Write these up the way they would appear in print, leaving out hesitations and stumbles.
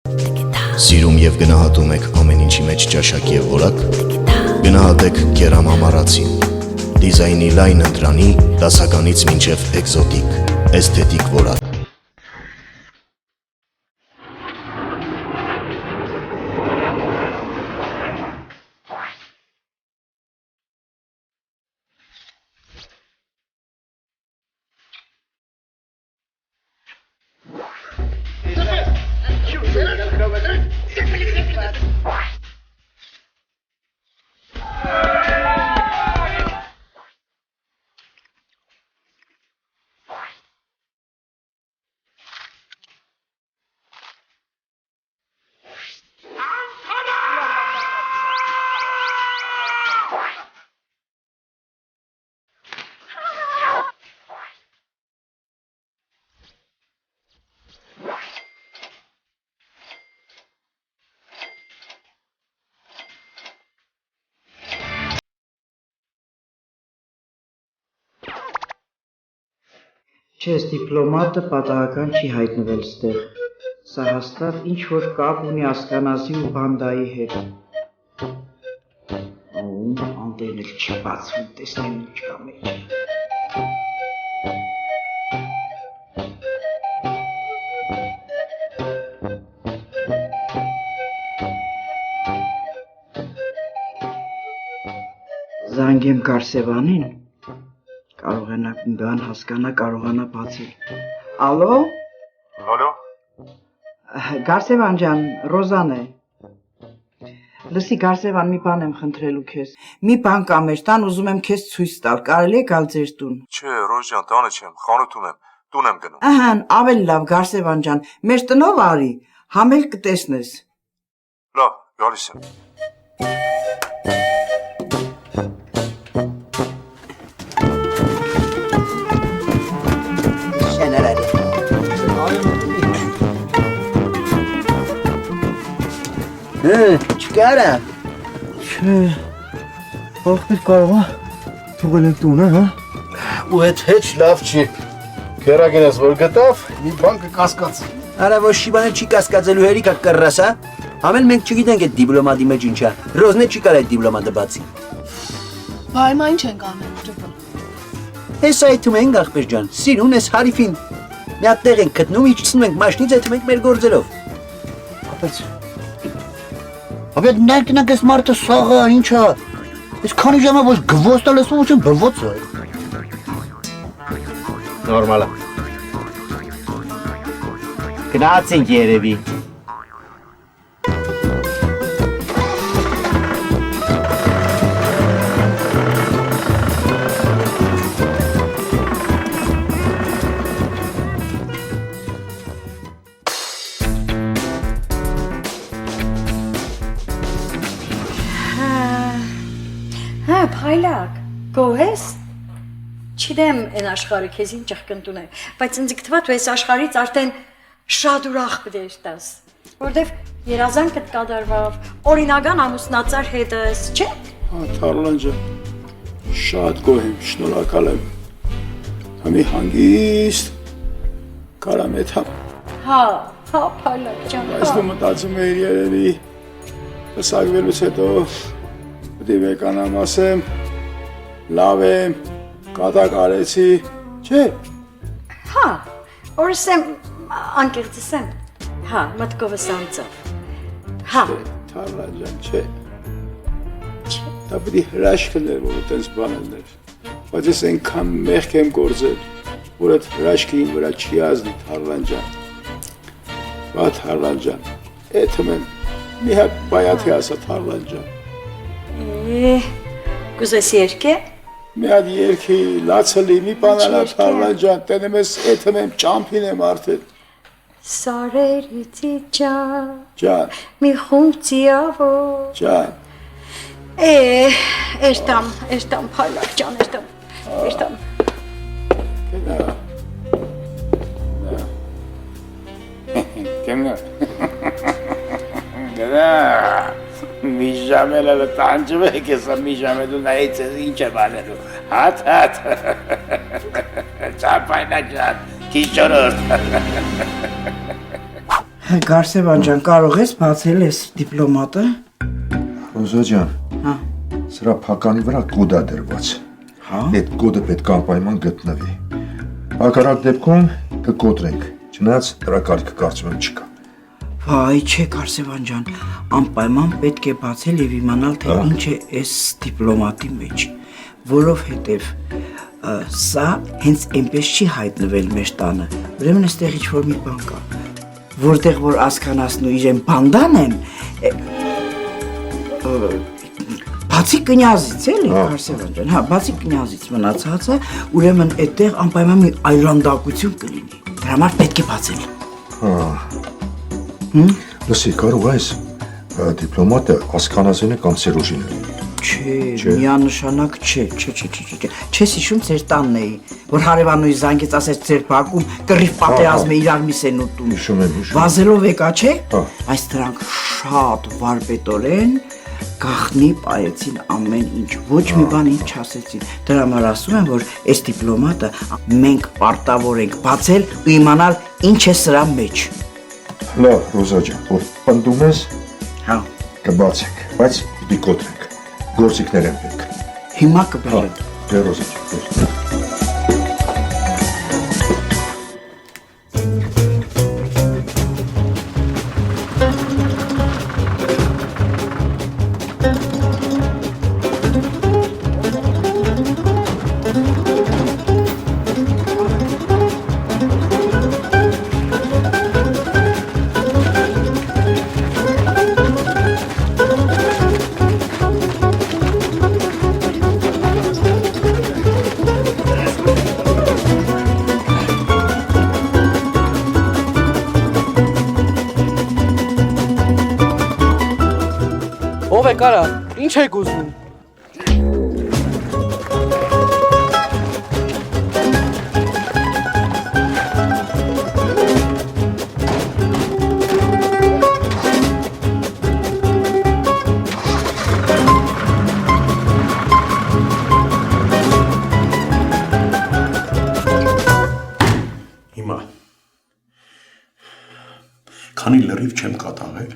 Սիրում եւ գնահատում եք ամեն ինչի մեջ ճաշակ եւ որակ։ Գնահատեք կերամամարացին։ Դիզայնի լայն ընտրանի, դասականից մինչև էկզոտիկ, էսթետիկ որակ։ Չես դիպլոմատը պատահական չի հայտնվել ստեղ, սա հաստատ ինչ-որ կապ ունի Ասկանազի ու բանդայի հետ։ Անդերն էլ չի բացվում, տեսնեմ ինչ կա մեջ։ Զանգեմ Կարսևանին, կարողանա բան հասկանա, կարողանա բացել։ Ալո։ Ալո։ Գարսևան ջան, Ռոզան է։ Լսի Գարսևան, մի բան եմ խնդրելու քեզ։ Մի բան կա մեր տան, ուզում եմ քեզ ցույց տալ։ Կարելի է գալ ձեր տուն։ Չէ, Ռոժյան, տանը չեմ, խանութում եմ, տուն եմ գնում։ Ահա, ավելի լավ Գարսևան ջան, մեր տնով արի, համել կտեսնես։ Լավ, գալիս եմ։ Չկարա։ Չէ, ախպեր կարող է, թողել ենք տունը, հա։ Ու հետ հեչ լավ չի։ Քերագին ես որ գտավ, մի բան կկասկածի։ Արա ոչ շի բանը չի կասկածելու հերիքա կռասա։ Ամեն մենք չգիտենք այդ դիպլոմատի մեջ ինչա։ Ռոզնե չի կարա այդ դիպլոմատը բացի։ Բայ մայն չենք անել ճուպը։ Հես այդում ենք ախպեր ջան, սիրուն ես հարիֆին։ Մի հատ տեղ ենք գտնում, իջցնում ենք մաշնից այդում ենք մեր գործերով։ Ապետ ներքնակ ես մարդը սաղա, ինչա։ Ես քանի ժամա ոչ գվոստ է լսում, ոչ բվոց է։ Նորմալ է։ Գնացինք երևի։ Հա, փայլակ, գոհես։ Չգիտեմ այն աշխարհը քեզ ինչ կընտուն է, բայց ինձ գտվա դու այս աշխարհից արդեն շատ ուրախ բդես տաս, որտեվ երազանքդ կատարվավ, օրինական ամուսնացար հետս, չէ՞։ Հա, Թարլան ջան, շատ գոհ եմ, շնորհակալ եմ։ Համի հանգիստ կարամ եթամ։ Հա, փայլակ ջան։ Բայց դու մտածում էիր երևի պսակվելուց հետո պետք է մեկանամ ասեմ, լավ եմ, կատակ արեցի, չէ։ Հա, օրս եմ անկեղծս եմ, հա, մտքովս անցավ, հա։ Թարլան ջան, չէ։ Դա պետք է հրաշք լիներ, որ այդպես բան լիներ, բայց ես այնքան մեղք եմ գործել, որ այդ հրաշքը իմ վրա չի ազնի, Թարլան ջան։ Բա Թարլան ջան, էթում եմ, մի հատ բայաթի ասա Թարլան ջան։ Կուզես երկե։ Մի հատ երկի, լացելի, մի բանալա Թարլան ջան, տենեմ ես էթում եմ, ճամփին եմ արդեն։ Սարերից իջա, Ջան, մի խումբ ծիավոր։ ջան, Էրտամ, փայլակ ջան, էրտամ։ գնա։ Գնա։ Գնա։ Մի ժամել էլ տանջում եք ես, մի ժամել ու նայից ես ինչ է բանելու, հատ, ճապայնակ ջան, քիչ ճորորդ։ Գարսևան ջան, կարող ես բացել այս դիպլոմատը։ Ռոզա ջան, Հա։ սրա փականի վրա կոդ է դրված։ Հա։ Այդ կոդը պետք է անպայման գտնվի։ Հակառակ դեպքում կկոտրենք։ Չնայած դրա կարգը կարծում եմ չկա։ Վայ, չէ, Գարսևան ջան, անպայման պետք է բացել եւ իմանալ, թե ինչ է այս դիպլոմատի մեջ, որովհետեւ սա հենց այնպես չի հայտնվել մեր տանը։ Ուրեմն այստեղ ինչ-որ մի բան կա, որտեղ որ ասկանասնու իրեն բանդան են, բացի կնյազից էլի, Գարսևան ջան, հա, բացի կնյազից մնացածը, ուրեմն այդտեղ անպայման մի այլանդակություն կլինի։ Դրա համար պետք է բացել։ Լսի, կարող ես դիպլոմատը ասկանազեն է կամ Սերոժին է։ Չէ, միանշանակ չէ։ Չես հիշում ձեր տանն էի, որ հարևանուի զանգեց ասեց ձեր բակում կռիվ պատերազմ է իրար միս են ուտում։ Հիշում եմ։ Վազելով եկա, չէ։ Հա։ Այս դրանք շատ վարպետորեն գախնի պայեցին ամեն ինչ, ոչ մի բան ինչ չասեցին։ Դրա համար ասում եմ, որ այս դիպլոմատը մենք պարտավոր ենք բացել ու իմանալ ինչ է սրա մեջ։ Լավ, Ռոզա ջան, որ պնդում ես, Հա, կբացենք, բայց պիտի կոտրենք։ Գործիքներ են պետք։ հիմա կբերեմ։ Դե Ռոզա ջան, Ով է կարա, ինչ եք ուզում։ Հիմա քանի լրիվ չեմ կատաղել,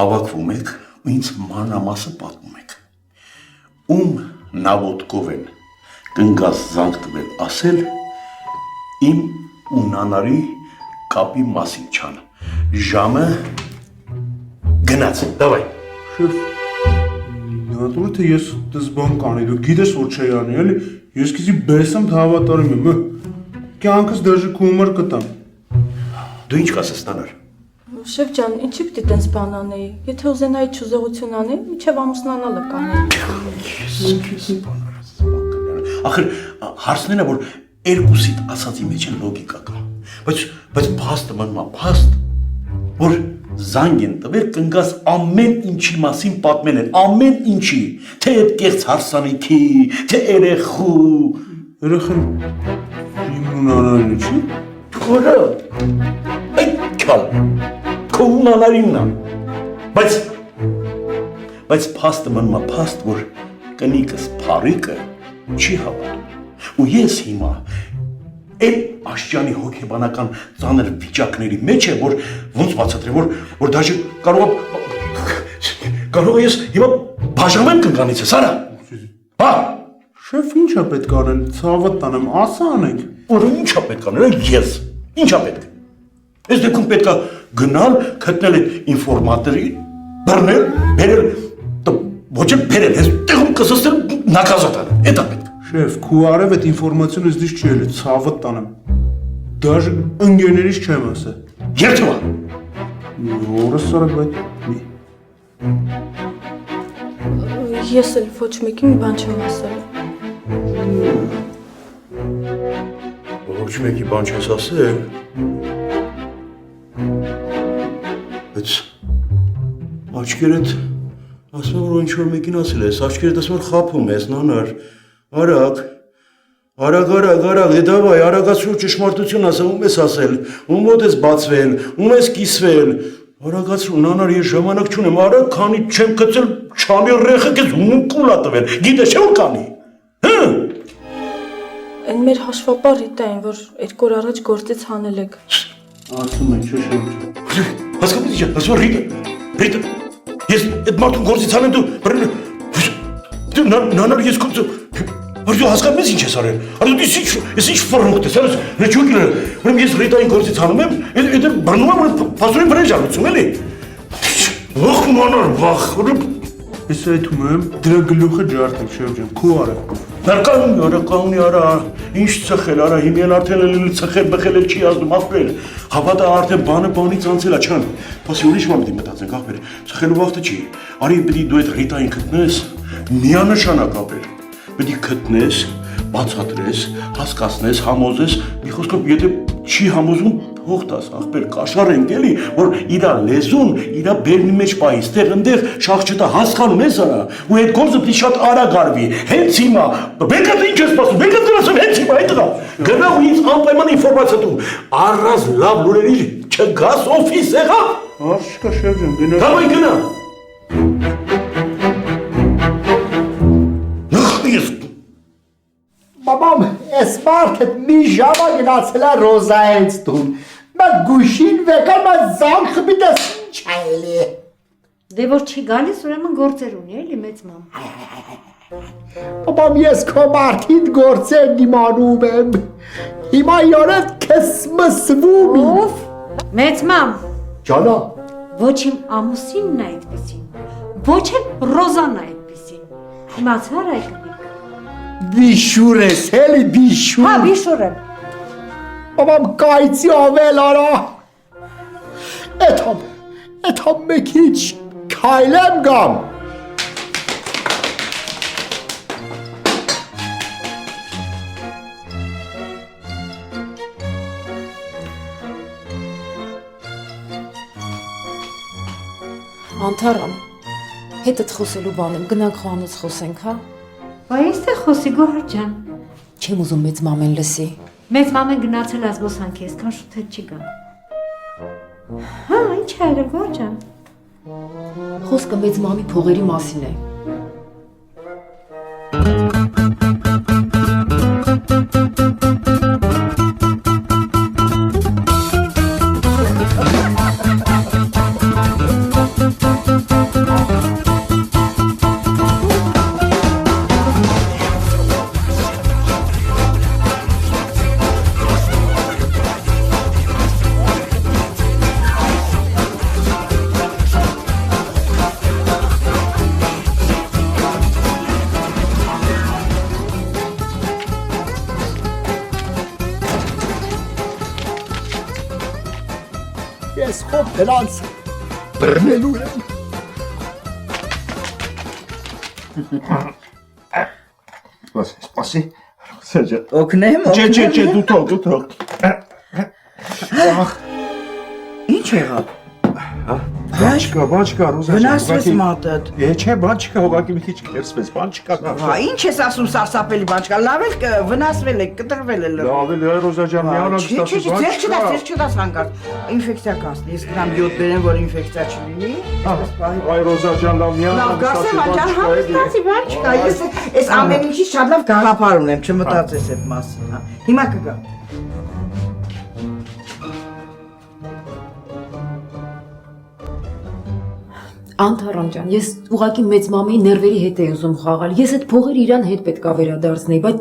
հավաքվում եք ու ինձ մանրամասը պատմում եք։ Ում նավոտկով են կնգաս զանգ տվել ասել իմ ու նանարի կապի մասին չան։ Ժամը գնաց, դավայ։ Շեֆ, նատուրը թե ես դες բան կանեի, դու գիտես որ չի անի, էլի, ես քեզի բեսեմ հավատարիմ եմ, կյանքս դաժե քո համար կտամ։ Դու ինչ կասես նանար։ Շեֆ ջան, ինչի պիտի տենց բան անեի։ Եթե ուզենայի չուզողություն անեի, միջև ամուսնանալը կանեի։ Ախր հարցնելը որ երկուսիդ ասացի մեջ են լոգիկա կա։ Բայց փաստը մնա փաստ, որ զանգ են տվել կնգաս ամեն ինչի մասին պատմել են, ամեն ինչի, թե այդ կեղծ հարսանիքի, թե երեխու։ Երեխան իմ ունանալն չի։ Թորը, այդ կալ, քո ունանալինն է, բայց փաստը մնա փաստ, որ կնիկս փարիկը չի հավատում։ Ու ես հիմա այդ աշճանի հոգեբանական ծանր վիճակների մեջ է, որ ոնց բացատրեմ, որ դաժե կարող ես հիմա բաժանեմ կնկանից ես, արա։ Հա։ Շեֆ, ինչ է պետք անել, ցավը տանեմ, ասա անենք։ Որ ինչ է պետք անել, ես, ինչ է պետք։ Այս դեպքում պետք է գնալ, գտնել այդ ինֆորմատորին, բռնել, բերել, ոչ էլ բերել, ես տեղում կսստել նակազատան, այդ է պետք։ Շեֆ, քու արև այդ ինֆորմացիոն ես դիշ չի էլի, ցավը տանեմ։ Դաժե ընկերներից չեմ ասա։ Երթվա։ Որս արեք բայց մի։ Ես էլ ոչ մեկին բան չեմ ասել։ Ոչ մեկի բան չես ասել։ Բայց աչքերդ ասում որ ինչ որ մեկին ասել ես, աչքերդ ասում որ խափում ես, նանար։ Արագ, դավայ, արագացրու ճշմարտություն ասա, ում ես ասել, ում մոտ ես բացվել, ում ես կիսվել։ Արագացրու, նանար, ես ժամանակ չունեմ, արագ, քանի չեմ գցել, չանի ռեխը քեզ ում կուլա տվել։ Գիտես չէ՞ որ կանի։ Հը։ Այն մեր հաշվապար Ռիտային, որ 2 օր առաջ գործից հանել եք։ Ասում եք, չէ՞ շրջան։ Հասկանում եք, ասում Ռիտա։ Ես այդ մարդուն գործից անեմ դու նանալ ես կոց Արդյո հասկանում ես ինչ ես արել։ Արդյո ես ինչ ֆռունգտ ես, արես նեչուկիլը։ Ուրեմն ես Ռիտային գործից անում եմ, այդ բռնում եմ փասուրին վրա ջալուցում էլի։ Ախ մանար վախ, Ես այդում եմ դրա գլուխը ջարդել շրջան, քո արա։ Նարկանի արա, ինչ ծխել արա, հիմի էլ արդեն էլ ծխել բխել էլ չի ազդում աղբեր։ Հավատա արդեն բանը բանից անցել է չան։ Պասի ուրիշ բան պիտի մտածենք աղբեր, ծխելու վաղտը չի։ Արի պիտի դու այդ Ռիտային գտնես, միանշանակ աղբեր։ Պիտի գտնես, բացատրես, հասկացնես, համոզես, մի խոսքով եթե չի համոզում փող տաս, աղբեր, կաշառ ենք էլի, որ իրա լեզուն, իրա բերնի մեջ պահի, ստեղ ընդեղ շախ չտա, հասկանում ես արա, ու այդ գործը պիտի շատ արագ արվի, հենց հիմա, բեկը ինչ ես սպասում, բեկը դրասում, հենց հիմա, այդ տղա, գնա ու ինձ անպայման ինֆորմացիա տու, առած լավ լուրերի չգաս օֆիս եղա։ Աշկա շրջան, գնա։ Գավայ գնա։ Նխնիս Babam, esmartet mi jama gnatsel a Rosaens tun. Ma gushin vekar ma zank bitas chayli. Դե որ չի գալիս, ուրեմն գործեր ունի, էլի մեծ մամ։ Babam yes komartin gorsen dimանում եմ։ Հիմա իորդ քեզ մսվում։ Ով։ Մեծ մամ։ Ջանա, Ոչ իմ ամուսինն է այդպեսին։ Ոչ էլ Ռոզան է այդպեսին։ Իմացար այդ կնիկ։ bişur ես, էլի bişur։ Հա, բիշուր եմ։ Babam կայցի ավել արա։ Էթամ մեկ ինչ քայլեմ գամ։ Անթարամ, հետդ խոսելու բան եմ, գնանք խոհանոց խոսենք, հա։ Բա ես թե խոսի Գոհար ջան։ Չեմ ուզում մեծ մամեն լսի։ Մեծ մամեն գնացել է զբոսանքի, այսքան շուտ հետ չի գա։ Հա, ինչ է արել Գոհար ջան։ Խոսքը մեծ մամի փողերի մասին է։ Ես խոբ դրանց բռնելու եմ։ Սպասի։ Օգնեմ, Չէ, դու թող։ Ինչ եղավ։ Բան չկա, Ռոզա։ Վնասվեց մատդ։ Չէ, բան չկա, ուղղակի մի քիչ կերսվեց, բան չկա։ Հա, ինչ ես ասում սարսափելի բան չկա, լավ էլ վնասվել է, կտրվել է լավ։ Լավ է, Ռոզա ջան, միանալ Չէ, ձեր չդաս հանկարծ։ Ինֆեկցիա կասնի, ես գրամ յոդ բերեմ, որ ինֆեկցիա չլինի։ Այ Ռոզա ջան, լավ միանալ։ Լավ, գասեմ աջան, համստացի բան չկա, ես ամեն ինչից շատ լավ գաղափար ունեմ, չմտածես այդ մասին, հա։ Հիմա կգա։ Անթարամ ջան, ես ուղղակի մեծ մամայի ներվերի հետ էի ուզում խաղալ։ Ես այդ փողերը իրան հետ պետքա վերադարձնեի, բայց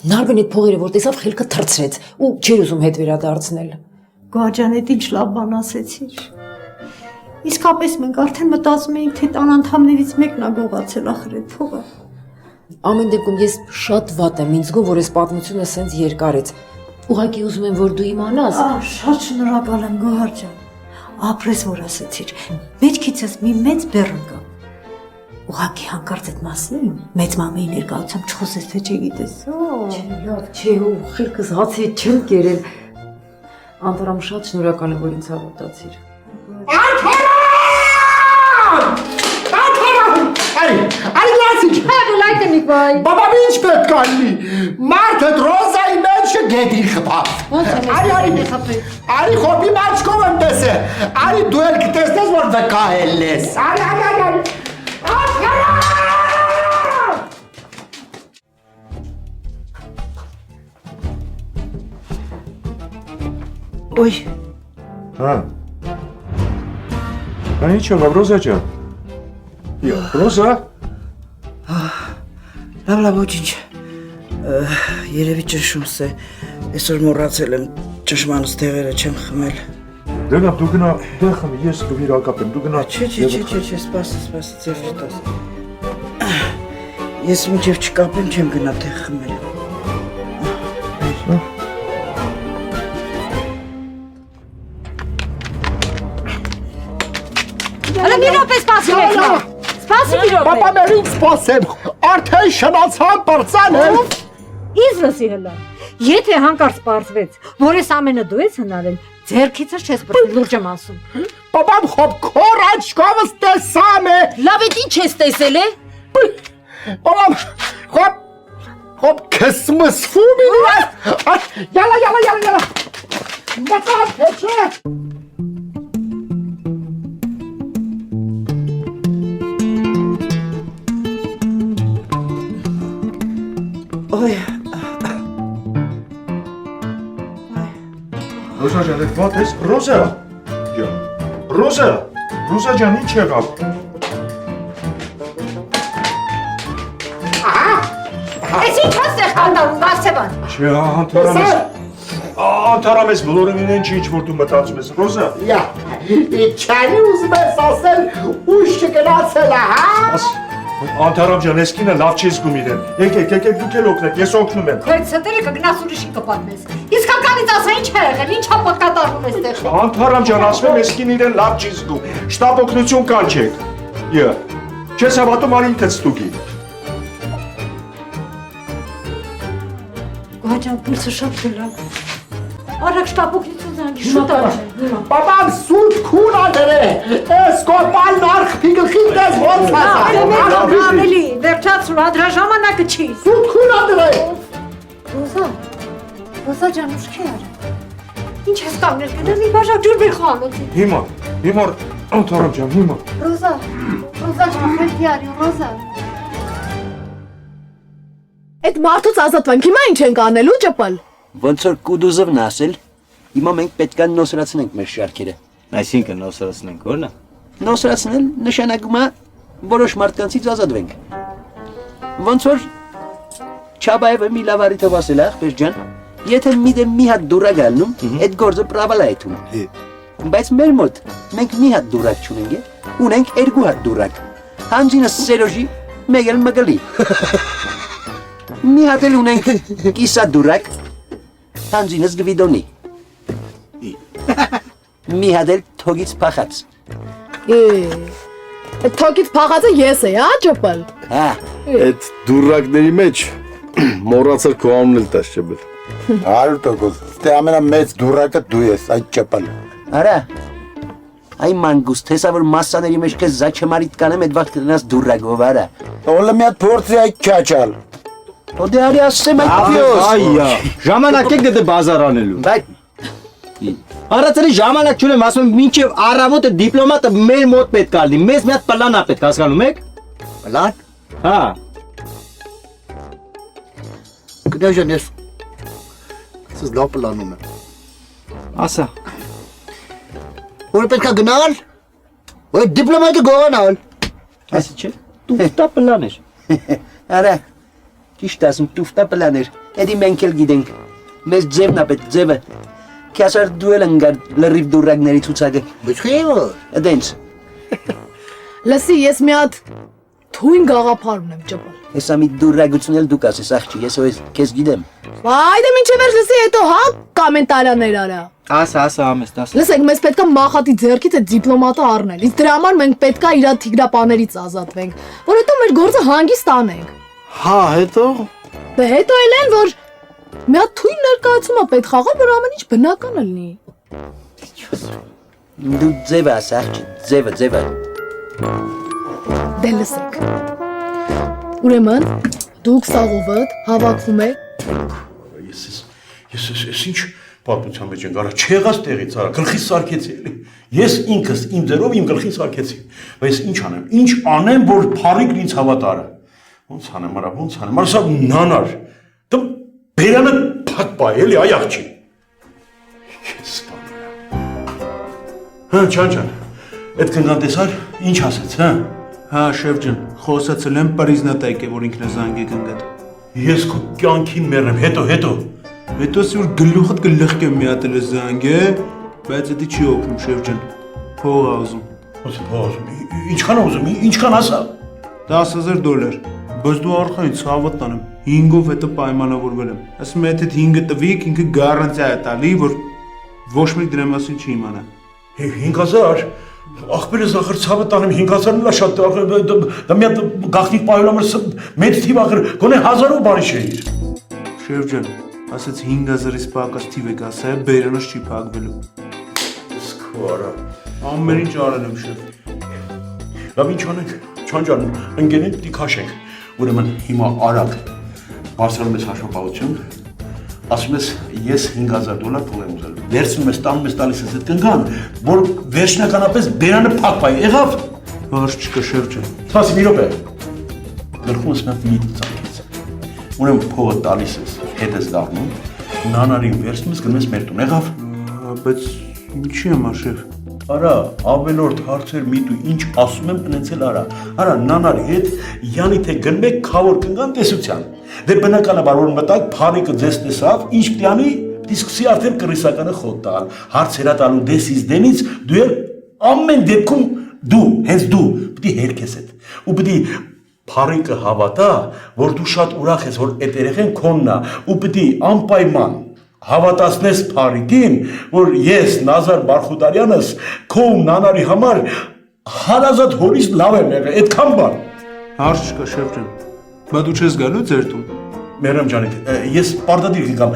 Նարվեն այդ փողերը որ տեսավ խելքը թռցրեց ու չէր ուզում հետ վերադարձնել։ Գոհար ջան, այդ ինչ լավ բան ասեցիր։ Իսկապես մենք արդեն մտածում էինք, թե տան անդամներից մեկն է գողացել ախր այդ փողը։ Ամեն դեպքում ես շատ վատ եմ, ինձ գոհ որ այս պատմությունը սենց երկարեց։ Ուղղակի ուզում եմ որ դու իմանաս։ Շատ շնորհակալ եմ Գոհար ջան։ Ապրես որ ասեցիր։ Մեջքիցս մի մեծ բեռ կա։ Ուղղակի հանկարծ այդ մասին մեծ մամայի ներկայությամբ չխոսես թե չգիտես։ Լավ, չէ, ու խելքս հացի չեմ կերել։ Անտարամ շատ շնորհակալ եմ որ ինձ հավատացիր։ Այ լացիք։ Հա, լայք եմ իքվայ։ Բաբամ ինչ պետք ալնի։ Մարդը Ռոզայի մեջ գետի խփա։ Ոնց է Արի Արի խոպի մաչկով եմ տեսե։ Արի դու էլ կտեսնես որ վկայել ես։ Արի։ Ոյ, Հա։ Դա ինչ եղավ, Ռոզա ջան։ Ռոզա։ լավ, ոչինչ։ Երևի ճշումս է։ Այսօր մոռացել եմ ճշմանս դեղերը չեմ խմել։ Դե լավ, դու գնա դեղ խմի, ես կվիրակապեմ, դու գնա։ Չէ, սպասի, ձևր տաս։ Ես մինչև չկապեմ չեմ գնա դեղ խմել։ Հələ մի րոպե սպասի մեկ։ Սպասի մի րոպե։ Պապա մերին սպասեմ, արդեն շնացան բրծան եմ։ Ինձ լսի հələ։ Եթե հանկարծ պարզվեց, որ այս ամենը դու ես հնարել, ձերքիցս չես բռնել, լուրջ եմ ասում։ Պապամ խոբ քոր աչքովս տեսամ է։ Լավ է ինչ ես տեսել է։ Պապամ խոբ քսմսվում ինու։ Յալա։ Մտա փեչե։ Ոյ, Ռոզա ջան, այդ ո՞տ ես, Ռոզա։ Ռոզա ջան, ինչ եղավ։ Այս ինչ հաստեղ հանդարում, Վարսեվան։ Չէ, անթարամ ես բոլորը մինեն ինչ որ դու մտածում ես, Ռոզա։ Յա, չանի ուզում ես ասել ուշ չգնացել է, հա։ Անթարամ ջան, ես կինը լավ չի զգում իրեն։ Եկեք, դուք էլ օգնեք, ես օգնում եմ։ Քո ցտերը կգնաս ուրիշի կպատմես։ Իսկականից ասա ինչ է եղել, ինչա պատկատարվում ես տեղ։ Անթարամ ջան, ասում եմ, ես կին իրեն լավ չի զգում։ Շտապ օգնություն կանչեք։ Չես հավատում, արի ինքդ ստուգի։ Գոհաջան, պուլսը շատ գլավ։ Արագ շտապօգնություն զանգի, շուտ արժե։ Պապամ սուտ քուն ադրե, ես կոպալն արխպի գլխին դես ոնց հասա։ Ամելի, վերջացրու, ադրա ժամանակը չի։ Սուտ քուն ադրե։ Ռոզա ջան, ուշքի արա։ Ինչ ես կանգնել, գնա մի բաժակ ջուր բեր խոհանոցի։ Հիմա, Անթարամ ջան, հիմա։ Ռոզա ջան, խելքի արի, Ռոզա։ Այդ մարդուց ազատվենք, հիմա ինչ ենք անելու ճպալ։ Ոնց որ կուդուզովն ասել, հիմա մենք պետք է նոսրացնենք մեր շարքերը։ Այսինքն նոսրացնենք, ո՞րն է։ Նոսրացնել նշանակում է որոշ մարդկանցից ազատվենք։ Ոնց որ Չաբաևը մի լավ առիթով ասել է, ախպեր ջան, եթե մի հատ դուրակ ալնում, այդ գործը պրավալա է թվում։ Բայց մեր մոտ մենք մի հատ դուրակ չունենք, ունենք երկու հատ դուրակ։ Հանձինս Սերոժի, մեկ էլ մգլի։ Մի հատ էլ ունենք կիսա դուրակ, հանձինս Գվիդոնի։ Մի հատ էլ թոգից փախած։ Այդ թոքից փախածը ես է, հա ճպալ։ Հա։ Այդ դուրակների մեջ մոռացել քո անունն էլ տաս ճպալ։ 100%։ Դե ամենամեծ դուրակը դու ես, այդ ճպալ։ Արա։ Այ մանգուստ, հեսա որ մասաների մեջ կես զաչեմարիտ կանեմ, այդ վաղ կտնաս դուրակով, արա։ Օլը մի հատ փորձի այդ չաչալ։ Ոդե արի ասեմ այդ պիոս։ Այա, ժամանակ եք դե բազար անելու։ Բայց Արածելի ժամանակ չունեմ, ասում եմ մինչև առավոտը դիպլոմատը մեր մոտ պետք է լինի։ Մեզ մի հատ պլան է պետք, հասկանում եք։ Պլան։ Հա։ Կնոջան ես սս լավ պլանում եմ։ Ասա։ Որ պետք է գնալ, որ դիպլոմատը գողանալ։ Ասի չէ։ Տուֆտա պլան էր։ Արա։ Ճիշտ ասում, տուֆտա պլան էր։ Էդի մենք էլ գիտենք։ Մեզ ձևն է պետք, ձևը։ Քասար դուել ընկար լրիվ դուրակների ցուցակը։ Բայց խիո։ Էդենց։ Լսի, ես մի հատ թույն գաղափար ունեմ ճպալ։ Հեսա մի դուրակություն էլ դուք ասես, աղջի, ես ո՞ս քեզ գիտեմ։ Այ դե մինչև վերջ լսի, հետո հա կոմենտարիաներ արա։ Ասա, ամես, ասա։ Լսեք, մեզ պետքա մախատի ձեռքից այդ դիպլոմատը առնել։ Իսկ դրա համար մենք պետքա իր թիգրապաներից ազատվենք, որ հետո մեր գործը հանգիստ անենք։ Հա, հետո։ Դե հետո էլ են, որ մի հատ թույն ներկայացումը պետք խաղալ, որ ամեն ինչ բնական լինի։ Դու ձևը ասա, աղջի, ձևը։ Դե լսեք։ Ուրեմն դուք սաղովդ հավաքվում եք։ Ես ինչ պատմության մեջ ենք, արա չեղած տեղից, արա գլխից սարքեցի էլի։ Ես ինքս իմ ձեռով իմ գլխին սարքեցի։ Բայց ինչ անեմ, որ փառիկն ինձ հավատարա։ Ոնց անեմ, արա սա նանար։ Դու բերանը փակ բայ էլի, այ աղջի։ Ես Հա, ջան, այդ կնգան տեսար, ինչ ասեց, հա։ Հա, շեֆ ջան, խոսացել եմ պարիզնատայք է, որ ինքն է զանգի կնգատ։ Ես քո կյանքին մեռնեմ, հետո։ Հետո սուր գլուխդ գլխկեմ մի հատ էլ զանգե, բայց դա չի օգնում, շեֆ ջան։ Փող ուզում։ Փող, ինչքան ուզում, ինչքան ասա։ $10,000։ Բայց դու արխային ցավդ տանեմ, 5-ով հետո պայմանավորվել եմ։ Ասում եմ, եթե 5-ը տվիք, ինքը գարանտիա է տալի, որ ոչ մեկ դրա մասին չի իմանա։ 5,000, ախպերս ախր ցավը տանեմ 5,000-ն լա շատ, դա մի հատ գաղտնիք պահելու համար մեծ թիվ ախր, գոնե 1000-ով բարի չէիր։ Շեֆ ջան, ասեց 5,000-ից պակաս թիվ եք ասա, բերանոց չի փակվելու։ Սկվարա։ Ամեն ինչ արել եմ, շեֆ։ Լավ ինչ անենք, Չան ջան, ընկերին պիտի քաշենք։ Ուրեմն հիմա արագ բարձրանում ես հաշվապահություն, ասում ես ես $5,000 փող եմ ուզել։ Վերցնում ես, տանում ես տալիս ես այդ կնգան, որ վերջնականապես բերանը փակվի, եղավ։ Հարց չկա, շեֆ ջան։ Սպասի մի րոպե։ Գլխումս մի միտք ծագեց։ Ուրեմն փողը տալիս ես, հետ ես դառնում, նանարին վերցնում ես, գնում ես մեր տուն, եղավ։ Բայց ինչի՞ համար, շեֆ։ Արա, ավելորդ հարցեր միտու ինչ ասում եմ ունեցել արա։ Արա նանարի հետ յանի թե գնում եք քավոր կնգան տեսության։ Դե բնականաբար որ մտակ փարիկը ձեզ տեսավ, ինչ պիտի անի, պիտի սկսի արդեն կռիսականը խոտ տալ։ Հարց հրատալու դեսից դենից դու էլ ամեն դեպքում հենց դու պիտի հերքես այդ։ Ու պիտի փարիկը հավատա, որ դու շատ ուրախ ես, որ այդ երեխեն քոնն է, ու պիտի անպայման հավատացնես փարիկին, որ ես Նազար Բարխուդարյանս քո նանարի համար հարազատ հորից լավ եմ եղել, այդքան բան։ Հարց չկա, շեֆ ջան։ Բա դու չես գալու ձեր տուն։ Մերեմ ջանիկ, ես պարտադիր կգամ,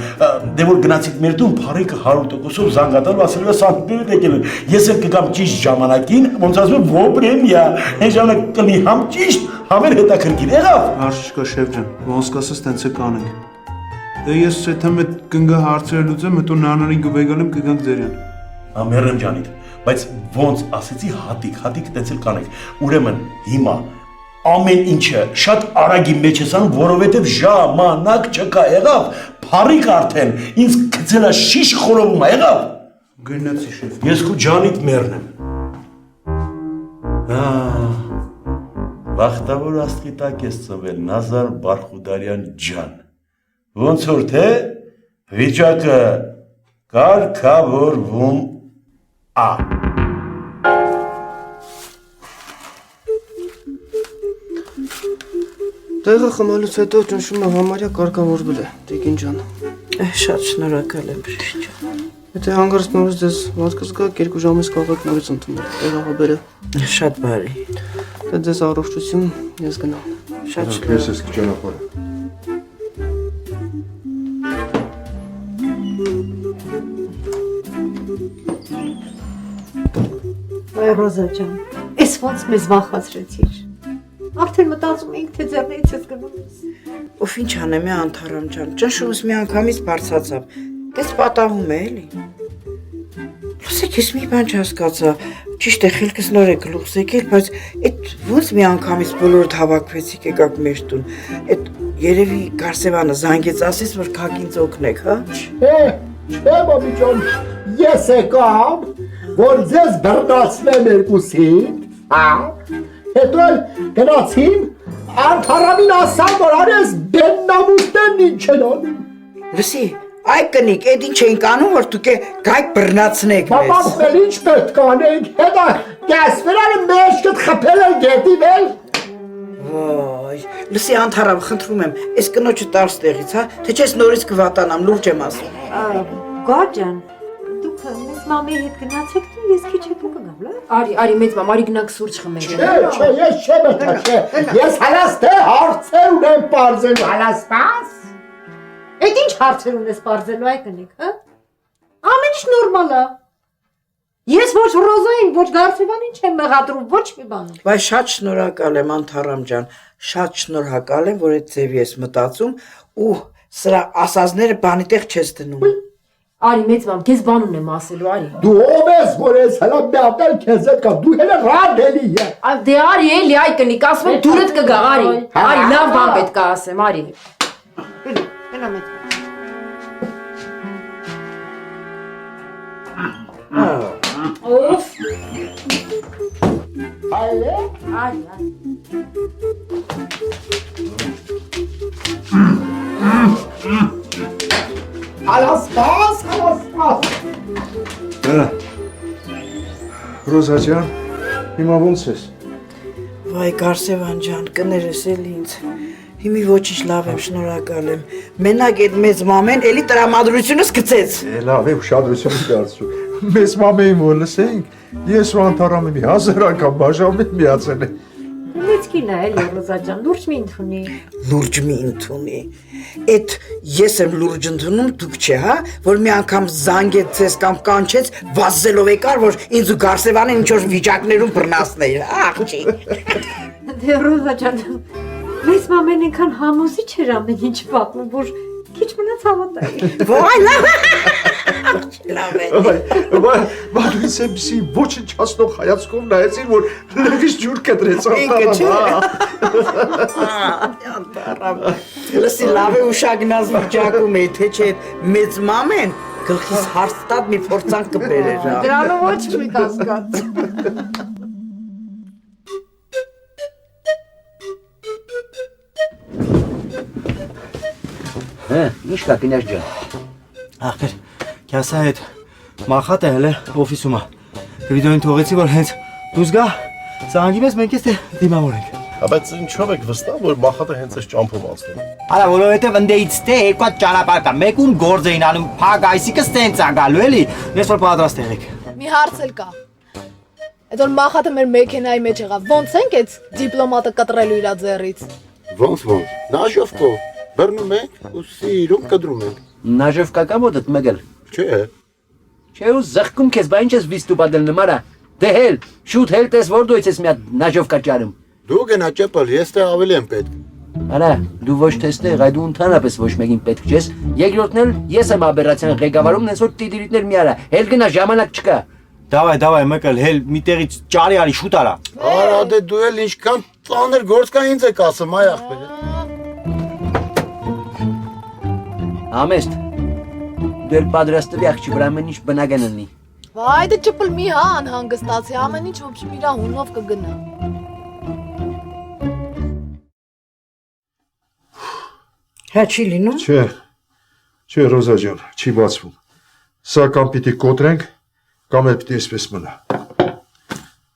դե որ գնացիք մեր տուն, փարիկը 100%-ով զանգատալ ու ասել է սանտիմետր եկել են։ Ես էլ կգամ ճիշտ ժամանակին, ոնց ասում եմ, ոպրեմիա, այն ժամանակ կլինի համ ճիշտ, համ էլ հետաքրքիր, եղավ։ Հարց չկա, շեֆ ջան, ոնց կասես տենց է կանենք։ Դե ես եթե մետ կնգա հարցերը լուծեմ, հետո նանարին կվեգանեմ կգանք ձերյան։ Մերեմ ջանիկ, բայց ոնց ասեցի հատիկ տենց էլ կանենք։ Ուրեմն հիմա ամեն ինչը շատ արագի մեջ ես անում, որովհետև ժամանակ չկա, եղավ, փարիկը արդեն ինձ գցել է շիշ խորովում, եղավ։ Գնացի, շեֆ։ Ես քո ջանիդ մեռնեմ։ Բախտավոր աստղի տակ ես ծնվել, Նազար Բարխուդարյան ջան։ Ոնց որ թե վիճակը կարգավորվում է։ Տեղը խմալուց հետո ճնշումը համարյա կարգավորվել է, Տիկին ջան։ Շատ շնորհակալ եմ, բժիշկ ջան։ Եթե հանգարց նորից ձեզ վատք զգաք, 2 ժամից կարող նորից ընդունել տեղահաբերը։ Շատ բարի։ Դե ձեզ առողջություն, ես գնամ։ Շատ շնորհակալ։ Ես ճանապարհը։ Այ Ռոզա ջան, ես ոնց մեզ վախացրեցիր։ Արդեն մտածում էինք, թե ձեռներից ես գնում ես։ Ով ինչ անեմ է Անթարամ ջան, ճնշումս մի անգամից բարձրացավ։ Դες պատահում է էլի։ Լսեք, ես մի բան չհասկացա, ճիշտ է խելքս նոր է գլուխս եկել, բայց այդ ոնց մի անգամից բոլորդ հավաքվեցիք եկաք մեր տուն։ Այդ երևի Գարսևանը զանգեց ասես, որ քակ ինձ օգնեք, հա։ Չէ, բաբի ջան, ես եկամ, որ ձեզ բռնացնեմ երկուսին, հա։ Հետո էլ գնացին, Անթարամին ասամ, որ արես բեննամուտեն ինչ են անում։ Լսի, այ կնիկ, այդ ինչ էինք անում, որ դուք գայք բռնացնեք մեզ։ Բաբասվել ինչ պետք անենք, հետա կեսվերանը մեջքդ խփել են գետին էլ։ Վայ, լսի Անթարամ, խնդրում եմ, այս կնոջը տար ստեղից, հա, թե չես նորից կվատանամ, լուրջ եմ ասում։ Գոհ ջան, դուք մեծ մամի հետ գնացեք դու, ես քիչ հետո կգամ, լավ։ Արի մեծ մամ, արի գնանք սուրճ խմենք։ Չէ, ես չեմ etա, ես հալաստե հարցեր ունեմ պարզելու, հալաստաս։ Այդ ինչ հարցեր ունես պարզելու այ կնիկ, հա։ Ամեն ինչ նորմալ է։ Ես ոչ Ռոզային, ոչ Գարսևանին չեմ մեղադրում, ոչ մի բան։ Բայց շատ շնորհակալ եմ Անթարամ ջան, շատ շնորհակալ եմ, որ այդ ձևի ես մտածում ու սրա ասածները բանի տեղ չես դնում։ Արի մեծ մամ, քեզ բան ունեմ ասելու, արի։ Դու ով ես, որ ես հլա բյատել քեզ հետ կա, դու հելը ռադելի է։ Դե արի էլի այ կնիկ, ասում եմ դուրդ կգա, արի։ Արի, լավ բան պետք է ասեմ, արի։ Գնա մեծ մամ։ Of. Hayır. Ay. Halas bas, halas bas. Ռոզաջան, հիմա ո՞նց ես։ Վայ Գարսևան ջան, կներես էլի ինձ։ Հիմի ոչինչ լավ եմ, շնորհակալ եմ։ Մենակ այդ մեծ մամեն էլի տրամադրությունս գցեց։ Լավ է, ուշադրություն դարձու։ Մեզ մամեին որ լսեինք, ես ու Անտարամը մի 1000 անգամ բաժանմեն միացել է։ Մեծ կին է, էլի Ռոզաջան, լուրջ մի ընդունի։ Լուրջ մի ընդունի։ Այդ ես եմ լուրջ ընդունում, դուք չէ, հա, որ մի անգամ զանգեց ձեզ կամ կանչեց, վազելով եկար, որ ինձ ու Գարսևանին ինչ-որ վիճակներում բռնացներ, աղջի։ Դե Ռոզաջան, մեծ մամեն այնքան համոզիչ էր ամեն ինչ պատմում, որ քիչ մնաց հավատայի։ Վայ, լավ է։ Բա դու ինձ էմսի ոչնչացնող հայացքով նայեցին, որ լեվից ջուր կտրեց Ինքը չէ։ Անտարամը։ Անտարամ։ Լսի լավ է ուշագնաց վիճակում է, թե չէ մեծ մամեն գլխիս հարստատ մի փորձանք կբերեր։ Դրանով ոչ մի կասկած։ Ինչ կա կինաշ ջան։ Ախր, քյասա հետ մախատ է հələ օֆիսում է։ Վիդեոին թողեցի, որ հենց դուս գա, սանգի մեզ մենք էս դիմավորենք։ Բայց ինչով եք վստահ, որ մախատը հենց այս ճամփով անցնում։ Արա, որովհետև ընդեից թե երկու հատ ճանապարհ կա, մեկում գործ էին անում, փակ այսիկը ստենց ա գալու էլի։ Ես որ պատրաստ եղեք։ Մի հարց էլ կա։ Այդ որ մախատը մեր մեքենայի մեջ եղավ, ո՞նց ենք այդ դիպլոմատը կտրելու իր ձեռից։ Ոնց, նաժովկո, բռնում ենք ու սիրում կդրում ենք։ Նաժովկա կա մոտդ մգել։ Չէ։ Չէ ու զղկում քեզ, բա ինչ ես վիստուպադել նմարա։ Դե հել, շուտ հել տես որ դու ես մի հատ նաժովկա ճարում։ Դու գնա ճեպել, ես թե ավելի եմ պետք։ Արա, դու ոչ թե ստեղ, այ դու ընդհանրապես ոչ մեկին պետք չես։ Երկրորդն էլ ես եմ աբերացիան ղեկավարում, նենց որ տիդիրիտներ մի արա։ Հել գնա ժամանակ չկա։ Դավայ, մեկել, հել մի տեղից ճարի արի, շուտ արա։ Արա, դե դու էլ ինչքան ծանր գործ կա ինձ եք ասում, այ ախպեր։ Ամեստ։ Դու էլ պատրաստվի աղջի վրա ամեն ինչ բնական լինի։ Վայ, դե ճպլ մի հա անհանգստացի, ամեն ինչ ոբշ միրա հունով կգնա։ Հա չի լինում։ Չէ, Ռոզա ջան, չի բացվում։ Սա կամ պիտի կոտրենք, կամ էլ պիտի այսպես մնա։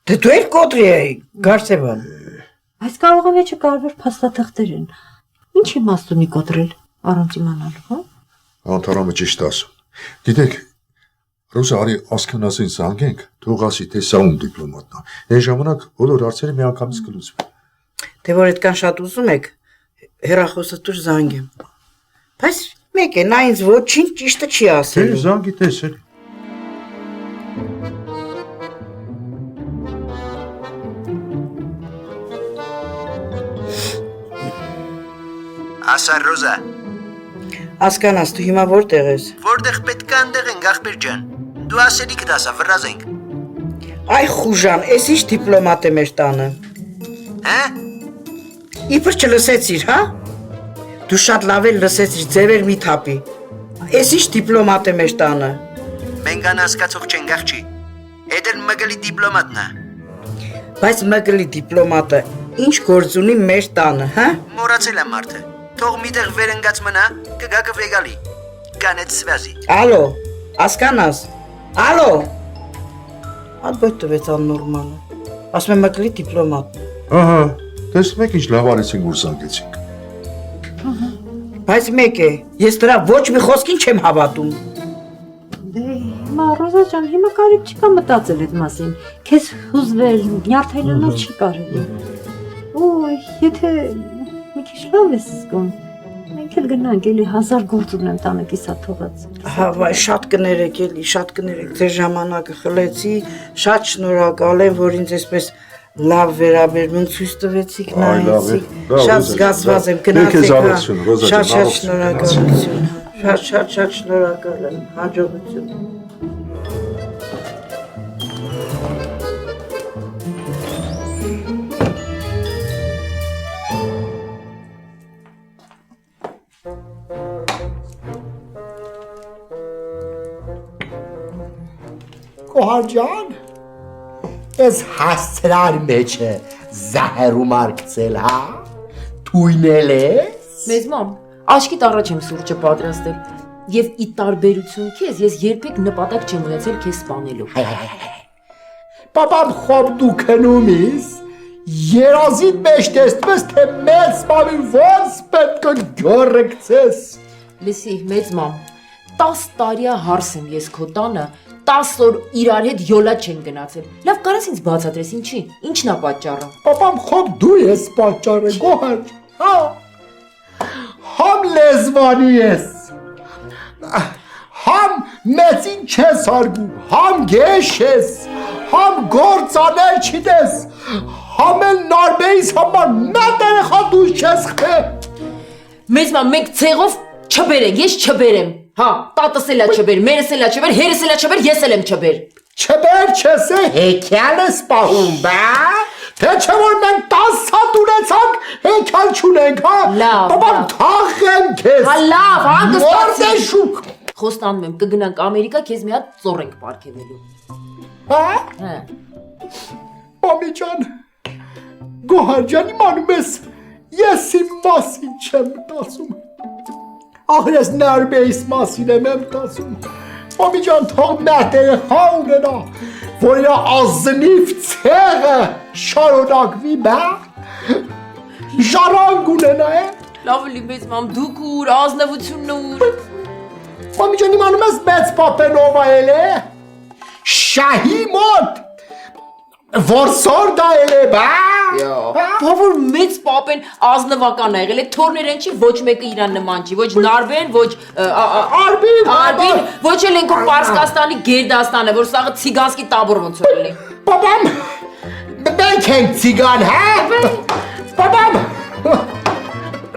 Դե դու էլ կոտրի էի, Գարսևան։ Այս կարող է մեջը կարևոր փաստաթղթեր են։ Ինչ իմաստ ունի կոտրել առանց իմանալու, հա։ Անտարամը ճիշտ ասում։ Գիտեք, Ռոզա, արի ասքնասին զանգենք, թող ասի, թե սա ում դիպլոմատն է։ Այն ժամանակ բոլոր հարցերը միանգամից կլուծվեն։ Թե որ այդքան շատ ուզում եք, հեռախոսը դուր զանգեմ։ Բայց մեկ է, նա ինձ ոչինչ ճիշտը չի ասել։ Դե զանգի տես էլի։ Ասա Ռոզա։ Ասկանաս, դու հիմա որտեղ ես։ Որտեղ պետք է այնտեղ ենք աղբեր ջան։ Դու ասելիքդ ասա, վրազենք։ Այ խուժան, էս ինչ դիպլոմատ է մեր տանը։ Հա։ Իբր չլսեցիր, հա։ Դու շատ լավ էլ լսեցիր, ձևեր մի թափի։ Էս ինչ դիպլոմատ է մեր տանը։ Մենք անհասկացող չենք աղջի։ Էդ էլ մգլի դիպլոմատն է։ Բայց մգլի դիպլոմատը ինչ գործ ունի մեր տանը, հա։ Մոռացել եմ մարդը։ Թող միտեղ վերընկած մնա, կգա կվեգալի։ Կանեց սվազի։ Ալո, ասկանաս։ Ալո։ Ադբոյ տվեց աննորմալը։ Ասում եմ մգլի դիպլոմատ։ Ահա, տեսնում եք ինչ լավ արեցինք, որ զանգեցինք։ Բայց մեկ է, ես դրա ոչ մի խոսքին չեմ հավատում։ Դե, հիմա Ռոզա ջան, հիմա կարիք չկա մտածել այդ մասին։ Քեզ հուզվել, նյարդայնանալ չի կարելի։ Ոյ, եթե մի քիչ լավ ես զգում, մենք էլ գնանք, էլի 1000 գործ ունեմ տանը կիսա թողած։ Հա, վայ, շատ կներեք էլի, շատ կներեք, ձեր ժամանակը խլեցի, շատ շնորհակալ եմ, որ ինձ այսպես լավ վերաբերմունք ցույց տվեցիք, նայեցիք, շատ զգացված եմ, գնացեք, շատ շնորհակալություն, շատ շնորհակալ եմ, հաջողություն։ Goharcan, ez hasrar meçe zahru marktsel ha? Tույնելես։ Մեզ մամ, աշկիտ առաջ եմ սուրճը պատրաստել եւ ի տարբերություն քեզ ես երբեք նպատակ չեմ ունեցել քեզ սպանելու։ Պապան խոբ դու քնում ես, երազիդ մեջ տեսնում ես, թե մեծ մամին ոնց պետք է գյորրկցես։ Լսի, մեծ մամ, 10 տարիա հարս եմ ես քո տանը, 10 օր իրար հետ յոլա չեն գնացել։ Լավ, կարաս ինձ բացատրես ինչի, ինչն է պատճառը։ Պապամ խոբ դու ես պատճառը, Գոհար, հա։ Համ լեզվանի ես, համ մեծին չես արգում, համ գեշ ես, համ գործանել չիտես, համ էլ նարբեիս համար նատ երեխա դու չես խե։ Մեծ մամ, մենք ցեղով չբերենք, ես չբերեմ։ Հա, տատս էլա չբեր, մերս էլա չբեր, հերս էլա չբեր, ես էլ եմ չբեր։ Չբեր չես է հեքյալ ես պահում, բա։ Թե չէ որ մենք 10 հատ ունեցանք, հեքյալ չունենք, հա։ Լավ, Պապան թաղեմ քեզ։ Հա լավ, հանգստացի։ Մորդե շուկ։ Խոստանում եմ, կգնանք Ամերիկա, քեզ մի հատ ծոր ենք պարգևելու։ Հա։ Հա։ Մամի ջան, Գոհար ջան, իմանում ես, ես իմ մասին չեմ մտածում։ Ախր ես նարբեիս մասին եմ մտածում։ Մամի ջան, թող մեծ երեխա ունենա, որ իր ազնիվ ցեղը շարունակվի, բա։ Ժառանգ ունենա, է։ Լավ էլի մեծ մամ, դուք ուր, ազնվությունն ուր։ Մամի ջան, իմանում ես մեծ պապեն ով է, Շահի մոտ, որսոր դա է, բա։ Բա որ մեծ պապեն ազնվական ա եղել է, թորներեն չի, ոչ մեկը իրան նման չի, ոչ Նարբեն, ոչ Արբին, ոչ էլ ենք որ Պարսկաստանի Գերդաստանը, որ սաղը ցիգանսկի տաբոր ոնց ողել է։ Պապամ, մենք ենք ցիգան, հա։ Պապամ,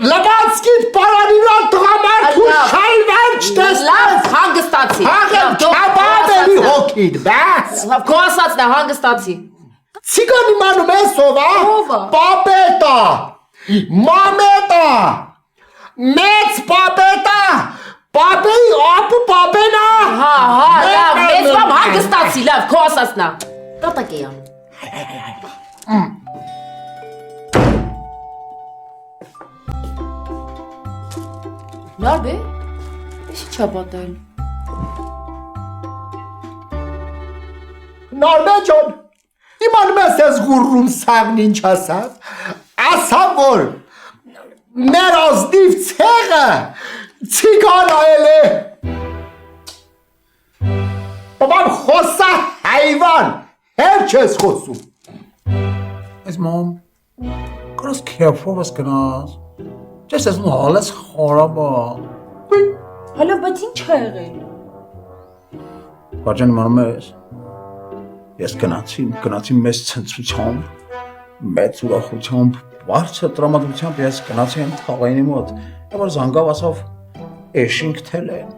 լավացկիտ պարանիրան տղամարդու շայվան չտեսնես։ Լավ, հանգստացի։ Չաբավ էլի հոգիդ, բաս։ Լավ, քո ասածն է, հանգստացի։ Ցիգան իմանում ես ով է։ Պապետա, մամետա, մեծ պապետա, պապեի ապու պապենա։ Հա, լավ, մեծ մամ հանգստացի, լավ, քո ասածն է։ Տատակ է անում։ Նարբե, ինչի չա պատել։ Նարբե ջան, իմանում ես ես գուրրում սաղն ինչ ասավ, ասավ որ մեր ազնիվ ցեղը ցիգան այել է։ Պապան խոսա հայվան, հեր չես խոսում։ Այս մամ, կարաս քեփով ես գնաս, չես ես ու հալես խորաբա։ Հալա, բայց ինչ ա եղել։ Բաջան իմանում ես, ես գնացի մեծ ցնծությամբ, մեծ ուրախությամբ, բարձր տրամադրությամբ ես գնացի այն թաղայինի մոտ, որ զանգավ ասավ էշինք թել են։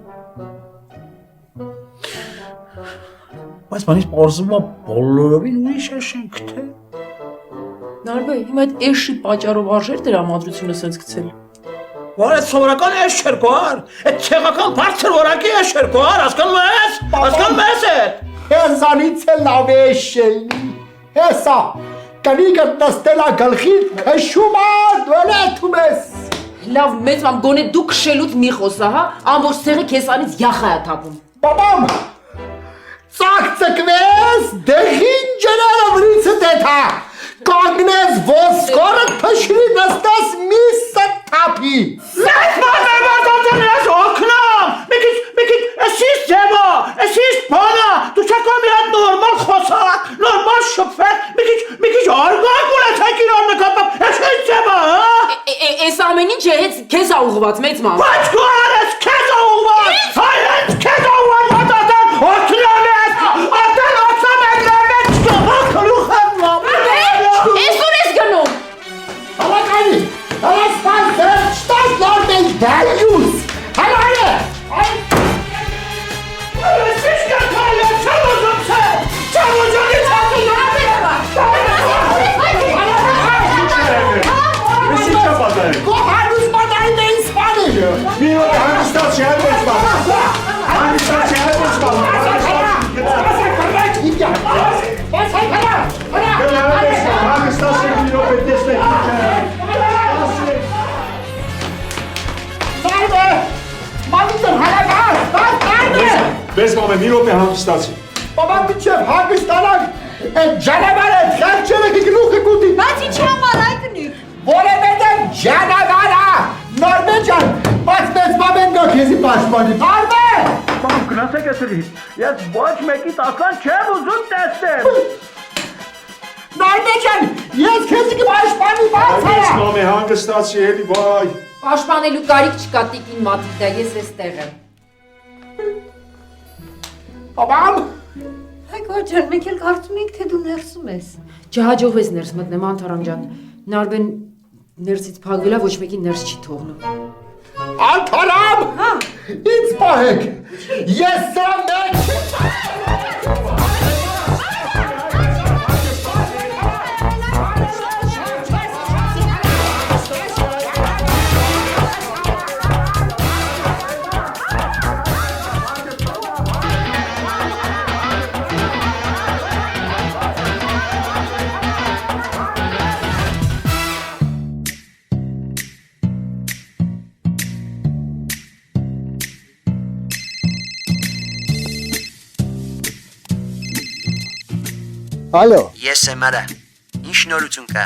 Բայց մանից պարզվում է բոլորովին ուրիշ էշինք թե։ Նարբե, հիմա այդ էշի պատճառով արժեր տրամադրությունը սենց գցել։ Որ այդ սովորական էշ չէր կոհար, այդ ցեղական բարձր որակի էշ չէր կոհար, հասկանում ես այդ։ Հեզանից է լավ էշ ելնի, հեսա, կնիկըտ նստել ա գլխին, քշում ա, դոլեթում ես։ Լավ, մեծ մամ, գոնե դու քշելուց մի խոսա, հա, ամբողջ ցեղը քեզանից յախա է թափում։ Բաբամ, ծակծկվես, դեղին ջրերը վրիցը տեթա, կագնես ոսկորը թշրի նստես միսը թապի։ Մեծ մամերվածատեն ես օգնամ, մի քիչ էսիս ձևա, էսիս բանա, դու չակա մի հատ նորմալ խոսակ, նորմալ շփվեք, մի քիչ արգակ ունեցեք իրար նկատմամբ, էսիս ձևա, հա։ Էս ամեն ինչ հենց քեզ ա ուղղված, մեծ մամ։ Բայց գոհար ես քեզ ա ուղղված, հայենց քեզ ա ուղղված, ատատեն, օգնամ ես, ատեն ոցամ եղնեմ ես, գլուխ եմ մամ։ Էս ուր ես գնում։ Հավականի, հավասպան չտաս նորմել դայյուս, հալարը։ Ես կակալ եմ, չեմ ուզում չէ, չեմ ուզում ես Գոհարուս բադային է իսպանել։ մի րոպե հանգստացի։ Բաբա միջև հանգստանանք այդ ջանավարը խեղճերը գլուխը կուտի։ Բայց ինչի համար այգնի։ Որևէ ջանավարա Նորմեն ջան, բայց մեծ բաբեն գա քեզի պաշտպանի։ Նորմեն! Բամ գնացեք էսրից։ Ես ոչ մեկից ական չեմ ուզում տեսնել։ Նորմեն ջան, ես քեզի կպաշտպանի բաց արա։ Մամե հանգստացի էլի վայ։ Պաշտպանելու կարիք չկա տիկին Մատիլդա, ես էստեղ եմ։ Բաբամ։ Հայկո ջան, մենք էլ կարծում ենք, թե դու ներսում ես։ Չհաջողվեց ներս մտնեմ Անթարամ ջան։ Նարբեն ներսից փակվել է, ոչ մեկին ներս չի թողնում։ Անթարամ։ Հա։ Ինձ պահեք։ Ես սրա մեջ Ալո։ Ես եմ արա։ Ինչ նորություն կա։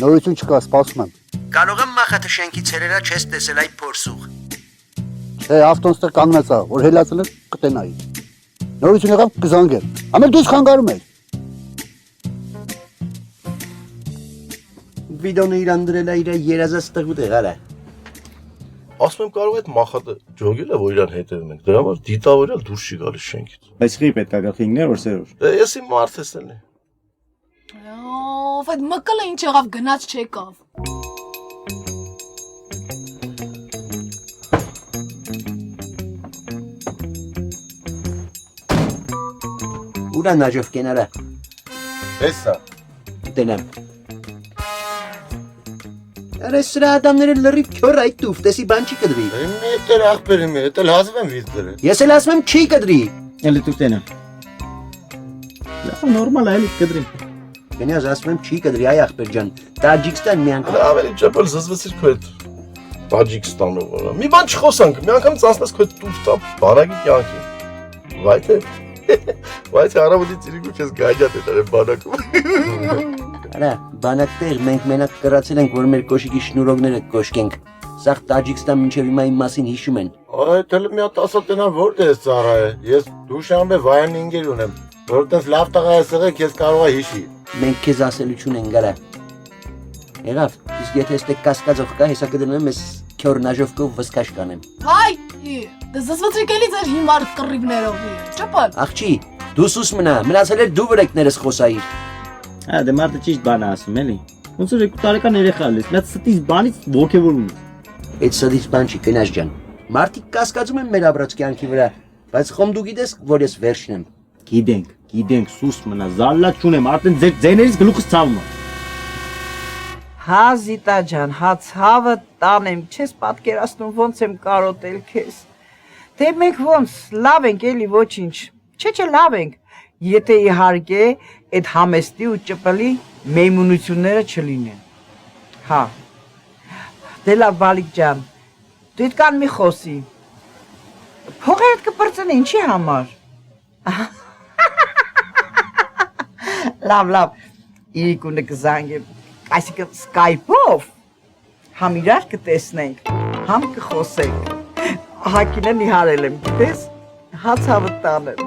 Նորություն չկա, սպասում եմ։ Կարող եմ մախաթը շենքի ցերերա չես տեսել այդ փորսուղ։ Թե ավտոն ստեղ կանգնած է, որ հելացել կտենայի։ Նորություն եղավ կզանգեմ։ Ամեն դուս խանգարում ես։ Վիդոնը իրան դրել է իր երազած տղու տեղ արա։ Ասում եմ կարող է այդ մախատը ջոգել է, որ իրան հետևում ենք։ Դրա համար դիտավորյալ դուրս չի գալիս շենքից։ Բայց խի պետք է գլխիններ որ սերուր։ Ես իմ մարդ էսել է։ Ով այդ մկլը ինչ եղավ գնաց չեկավ։ Ուրա նաջով կենարա։ Էսա։ Դենեմ։ Արա սրա адамները լրիվ քյոր այդ տուֆ, տեսի բան չի կդրի։ Մի էտեր աղբերի մի, էտել հազվ եմ վիզ դրել։ Ես էլ ասում եմ չի կդրի։ Էլի դու տենա։ Լավ նորմալ է, էլի կդրի։ Գնաց ասում եմ չի կդրի, այ ախպեր ջան։ Տաջիկստան մի անգամ։ Ավելի ճապել զզվեցիր քո հետ Տաջիկստանով որա։ Մի բան չխոսանք, մի անգամ ծանցնես քո հետ տուֆ տա բարագի կյանքի։ Վայ թե արավոտի ծիրիկու քեզ գաջատ է դարե բանակում։ Արա, բանակտեղ մենք մենակ կրացել ենք, որ մեր կոշիկի շնուրոգները կոշկենք։ Սաղ Տաջիկստան մինչև հիմա իմ մասին հիշում են։ Այ դել մի հատ ասա տենա որտե ես ծառա է։ Ես Դուշանբե վայրն ինգեր ունեմ։ Որտես լավ տղա ես եղել, քեզ կարող է հիշի։ Մենք քեզ ասելություն ենք գարա։ Եղավ, իսկ եթե ստե կասկածով կա, հեսա կդնեմ ես քյորնաժովկով վսկաշ կանեմ։ Հայ, դե զզվտրիկելի ձեր հիմար կռիվներով է, ճապալ։ Աղջի, դու սուս մնա, մնացել էր դու վրեկներս խոսայիր։ Հա, դե մարդը ճիշտ բան է ասում, էլի։ Ոնց որ 2 տարեկան երեխա ես, մի հատ ստից բանից ողջևորում ես։ Այդ ստից բան չի, կնաս ջան։ Մարդիկ կասկածում են մեր ապրած կյանքի վրա, բայց խոմ դու գիտես, որ ես վերջն եմ։ Գիտենք, սուս մնա, զալլա չունեմ, արդեն ձեր ձեներից գլուխս ցավում է։ Հա Զիտա ջան, հա ցավը տանեմ, չես պատկերացնում ոնց եմ կարոտել քեզ։ Դե մենք ոնց, լավ ենք էլի ոչինչ։ Չէ, լավ ենք։ Եթե իհարկե այդ համեստի ու ճպլի մեյմունությունները չլինեն։ Հա։ Դե լավ բալիկ ջան, դու այդքան մի խոսի։ Փողերդ կպրծեն ինչի համար։ Լավ, իրիկունը կզանգեմ, այսինքն սկայպով, համ իրար կտեսնենք, համ կխոսենք, հակինը նիհարել եմ, գիտես, հացավը տանեմ,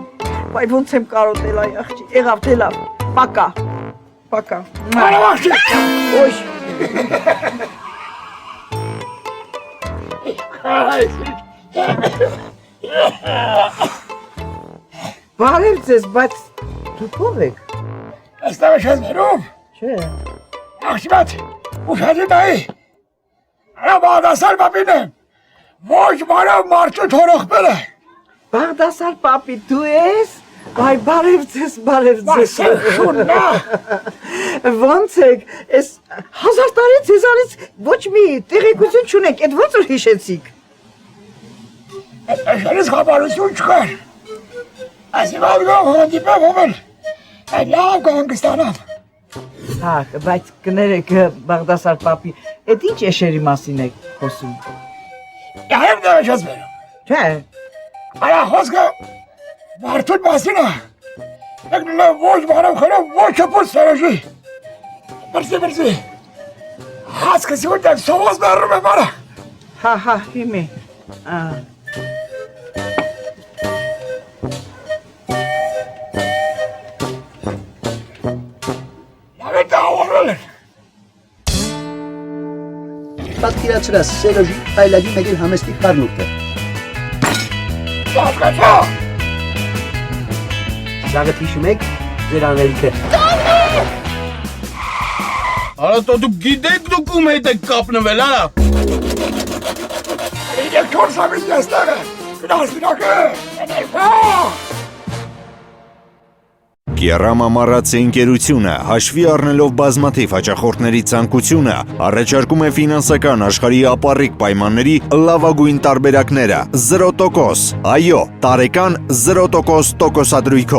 վայ ոնց եմ կարոտել այ աղջի, եղավ թե լավ, պակա, Արավաշի, ոյ, բարև ձեզ, բայց դու փով եք։ Աստավը չես մերում։ Չէ։ Աղջիմատ, ուշադի նայի։ Արա Բաղդասար պապին եմ։ Ոչ բարավ մարդու թորողբել է։ Բաղդասար պապի դու ես։ Վայ բարև ձեզ։ Մասեր շուննա։ Ոնց եք, ես 1000 տարի ձեզանից ոչ մի տեղեկություն չունեք, այդ ոնց որ հիշեցիք։ Ես խաբարություն չկար։ Այսի վաղգող հոդիպեմ հոմել։ Այդ լավ կհանգստանամ։ Հա, բայց կներեք Բաղդասար պապի, այդ ինչ էշերի մասին եք խոսում։ Իհեմ դե չես մերում։ Չէ։ Արա խոսքը Մարդուն մասին է։ Եկնել է ոչ բարով խորով, ոչ հպուս սերոժի։ Բրզի։ Հասկսի որ դեմ սովոզ մերում է մարը։ Հա, հիմի։ Լավ է դավորել են։ Պատկերացրա Սերոժի այլագի մեկ էլ համեստի խառնուրդ է։ Հասկացա։ Զագդ հիշում եք ձեր անելիքը։ Արա դուք գիտեք դուք ում հետ եք կապնվել, արա։ Իրեք չորսամից եստեղ է։ Գնաս դինակը։ Կերամամարացի ընկերությունը, հաշվի առնելով բազմաթիվ հաճախորդների ցանկությունը, առաջարկում է ֆինանսական աշխարհի ապառիկ պայմանների լավագույն տարբերակները 0%, այո, տարեկան 0% տոկոսադրույքով։